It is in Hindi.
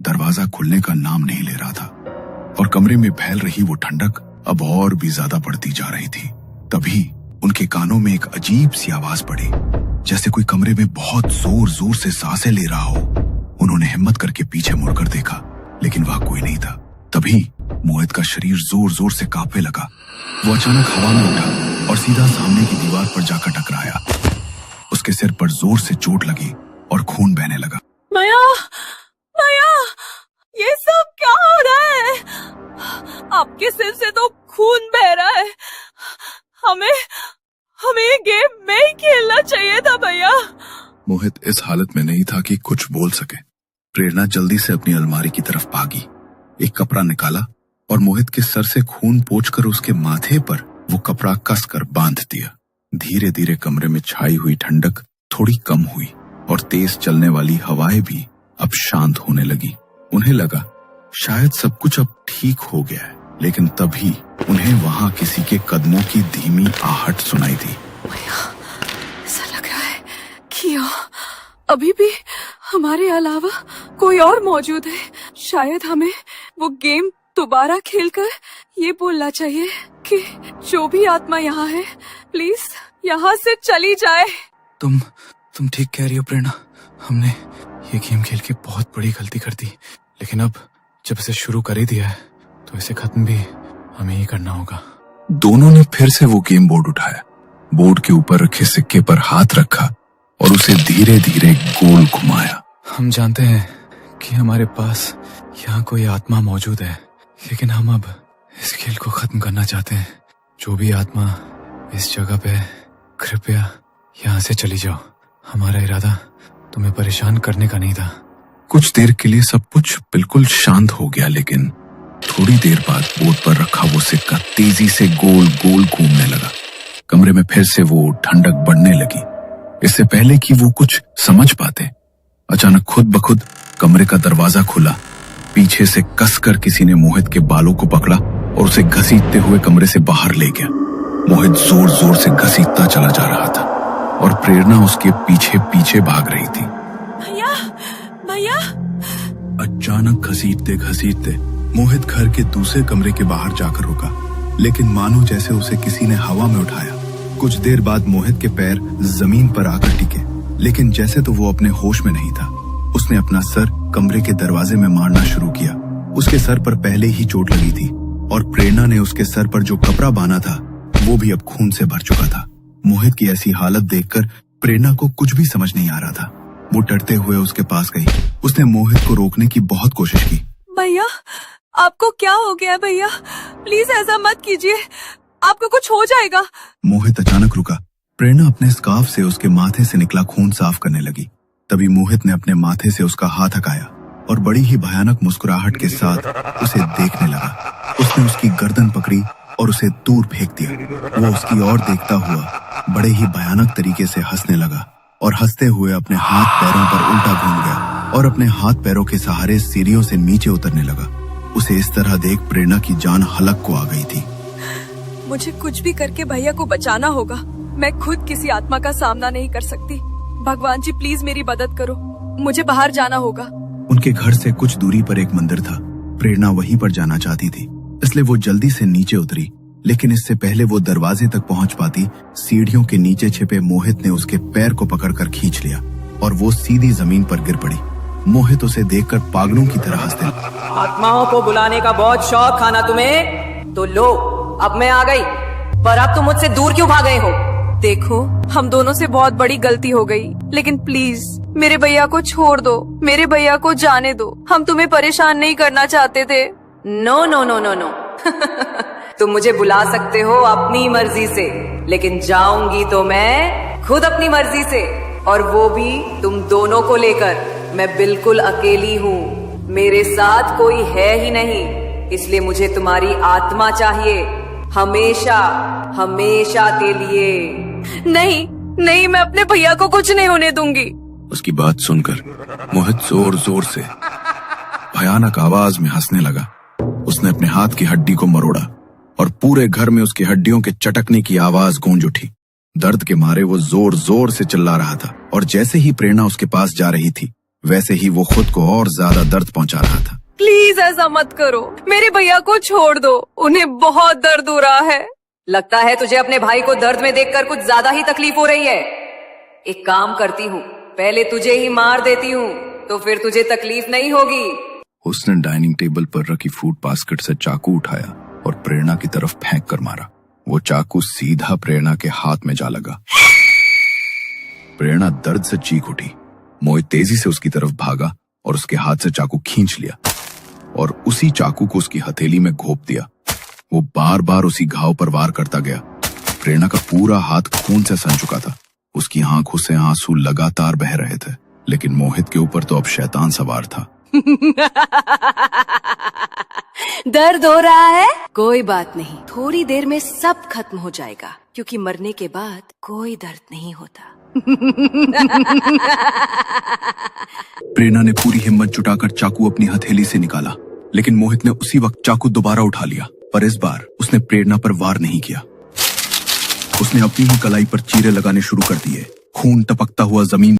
दरवाजा खुलने का नाम नहीं ले रहा था और कमरे में फैल रही वो ठंडक अब और भी ज्यादा बढ़ती जा रही थी। तभी उनके कानों में एक अजीब सी आवाज पड़ी, जैसे कोई कमरे में बहुत जोर जोर से सांसें ले रहा हो। उन्होंने हिम्मत करके पीछे मुड़कर देखा, लेकिन वहां कोई नहीं था। तभी मोहित का शरीर जोर जोर से कांपने लगा। वो अचानक हवा में उठा और सीधा सामने की दीवार पर जाकर टकराया। उसके सिर पर जोर से चोट लगी और खून बहने लगा। माया, माया, ये सब क्या हो रहा है? आपके सिर से तो खून बह रहा है। हमें ये गेम में ही खेलना चाहिए था भैया। मोहित इस हालत में नहीं था कि कुछ बोल सके। प्रेरणा जल्दी से अपनी अलमारी की तरफ भागी, एक कपड़ा निकाला और मोहित के सर से खून पोंछकर उसके माथे पर वो कपड़ा कसकर बांध दिया। धीरे धीरे कमरे में छाई हुई ठंडक थोड़ी कम हुई और तेज चलने वाली हवाएं भी अब शांत होने लगी। उन्हें लगा शायद सब कुछ अब ठीक हो गया है, लेकिन तभी उन्हें वहां किसी के कदमों की धीमी आहट सुनाई दी। ऐसा लग रहा है कि अभी भी हमारे अलावा कोई और मौजूद है। शायद हमें वो गेम दोबारा खेलकर ये बोलना चाहिए कि जो भी आत्मा यहाँ है प्लीज यहाँ से चली जाए। तुम ठीक कह रही हो प्रेरणा। हमने ये गेम खेल के बहुत बड़ी गलती कर दी, लेकिन अब जब इसे शुरू कर ही दिया है तो इसे खत्म भी हमें ही करना होगा। दोनों ने फिर से वो गेम बोर्ड उठाया, बोर्ड के ऊपर रखे सिक्के पर हाथ रखा और उसे धीरे धीरे गोल घुमाया। हम जानते हैं कि हमारे पास यहाँ कोई आत्मा मौजूद है, लेकिन हम अब इस खेल को खत्म करना चाहते हैं। जो भी आत्मा इस जगह पे, कृपया यहाँ से चली जाओ। हमारा इरादा तुम्हें परेशान करने का नहीं था। कुछ देर के लिए सब कुछ बिल्कुल शांत हो गया, लेकिन थोड़ी देर बाद बोर्ड पर रखा वो सिक्का तेजी से गोल गोल घूमने लगा। कमरे में फिर से वो ठंडक बढ़ने लगी। इससे पहले कि वो कुछ समझ पाते, अचानक खुद ब खुद कमरे का दरवाजा खुला। पीछे से कसकर किसी ने मोहित के बालों को पकड़ा और उसे घसीटते हुए कमरे से बाहर ले गया। मोहित जोर जोर से घसीटता चला जा रहा था और प्रेरणा उसके पीछे पीछे भाग रही थी। भैया, भैया! अचानक घसीटते घसीटते मोहित घर के दूसरे कमरे के बाहर जाकर रुका, लेकिन मानो जैसे उसे किसी ने हवा में उठाया। कुछ देर बाद मोहित के पैर जमीन पर आकर टिके, लेकिन जैसे तो वो अपने होश में नहीं था। उसने अपना सर कमरे के दरवाजे में मारना शुरू किया। उसके सर पर पहले ही चोट लगी थी और प्रेरणा ने उसके सर पर जो कपड़ा बांधा था वो भी अब खून से भर चुका था। मोहित की ऐसी हालत देखकर प्रेरणा को कुछ भी समझ नहीं आ रहा था। वो डरते हुए उसके पास गई। उसने मोहित को रोकने की बहुत कोशिश की। भैया, आपको क्या हो गया भैया? प्लीज ऐसा मत कीजिए, आपको कुछ हो जाएगा। मोहित अचानक रुका। प्रेरणा अपने स्कार्फ से उसके माथे से निकला खून साफ करने लगी। तभी मोहित ने अपने माथे से उसका हाथ हटाया और बड़ी ही भयानक मुस्कुराहट के साथ उसे देखने लगा। उसने उसकी गर्दन पकड़ी और उसे दूर फेंक दिया। वो उसकी ओर देखता हुआ बड़े ही भयानक तरीके से हंसने लगा और हंसते हुए अपने हाथ पैरों पर उल्टा घूम गया और अपने हाथ पैरों के सहारे सीढ़ियों से नीचे उतरने लगा। उसे इस तरह देख प्रेरणा की जान हलक को आ गई थी। मुझे कुछ भी करके भैया को बचाना होगा। मैं खुद किसी आत्मा का सामना नहीं कर सकती। भगवान जी प्लीज मेरी मदद करो, मुझे बाहर जाना होगा। उनके घर से कुछ दूरी पर एक मंदिर था। प्रेरणा वहीं पर जाना चाहती थी, इसलिए वो जल्दी से नीचे उतरी। लेकिन इससे पहले वो दरवाजे तक पहुंच पाती, सीढ़ियों के नीचे छिपे मोहित ने उसके पैर को पकड़कर खींच लिया और वो सीधी जमीन पर गिर पड़ी। मोहित उसे देखकर पागलों की तरह हंसते। आत्माओं को बुलाने का बहुत शौक था ना तुम्हें? तो लो, अब मैं आ गई। पर अब तुम मुझसे दूर क्यों भाग गए हो? देखो, हम दोनों से बहुत बड़ी गलती हो गई, लेकिन प्लीज मेरे भैया को छोड़ दो, मेरे भैया को जाने दो। हम तुम्हें परेशान नहीं करना चाहते थे। No no no no no तुम मुझे बुला सकते हो अपनी मर्जी से, लेकिन जाऊंगी तो मैं खुद अपनी मर्जी से, और वो भी तुम दोनों को लेकर। मैं बिल्कुल अकेली हूँ, मेरे साथ कोई है ही नहीं, इसलिए मुझे तुम्हारी आत्मा चाहिए, हमेशा हमेशा के लिए। नहीं नहीं, मैं अपने भैया को कुछ नहीं होने दूंगी। उसकी बात सुनकर मोहित जोर जोर से भयानक आवाज में हंसने लगा। उसने अपने हाथ की हड्डी को मरोड़ा और पूरे घर में उसकी हड्डियों के चटकने की आवाज गूंज उठी। दर्द के मारे वो जोर जोर से चिल्ला रहा था और जैसे ही प्रेरणा उसके पास जा रही थी, वैसे ही वो खुद को और ज्यादा दर्द पहुंचा रहा था। प्लीज ऐसा मत करो, मेरे भैया को छोड़ दो, उन्हें बहुत दर्द हो रहा है। लगता है तुझे अपने भाई को दर्द में देखकर कुछ ज्यादा ही तकलीफ हो रही है। एक काम करती हूँ, पहले तुझे ही मार देती हूँ, तो फिर तुझे तकलीफ नहीं होगी। उसने डाइनिंग टेबल पर रखी फूड बास्केट से चाकू उठाया और प्रेरणा की तरफ फेंक कर मारा। वो चाकू सीधा प्रेरणा के हाथ में जा लगा। प्रेरणा दर्द से चीख उठी। मोहित तेजी से उसकी तरफ भागा और उसके हाथ से चाकू खींच लिया और उसी चाकू को उसकी हथेली में घोंप दिया। वो बार बार उसी घाव पर वार करता गया। प्रेरणा का पूरा हाथ खून से सन चुका था। उसकी आंखों से आंसू लगातार बह रहे थे, लेकिन मोहित के ऊपर तो अब शैतान सवार था। दर्द हो रहा है? कोई बात नहीं, थोड़ी देर में सब खत्म हो जाएगा, क्योंकि मरने के बाद कोई दर्द नहीं होता। प्रेरणा ने पूरी हिम्मत जुटाकर चाकू अपनी हथेली से निकाला, लेकिन मोहित ने उसी वक्त चाकू दोबारा उठा लिया, पर इस बार उसने प्रेरणा पर वार नहीं किया। उसने अपनी ही कलाई पर चीरे लगाने शुरू कर दिए। खून टपकता हुआ जमीन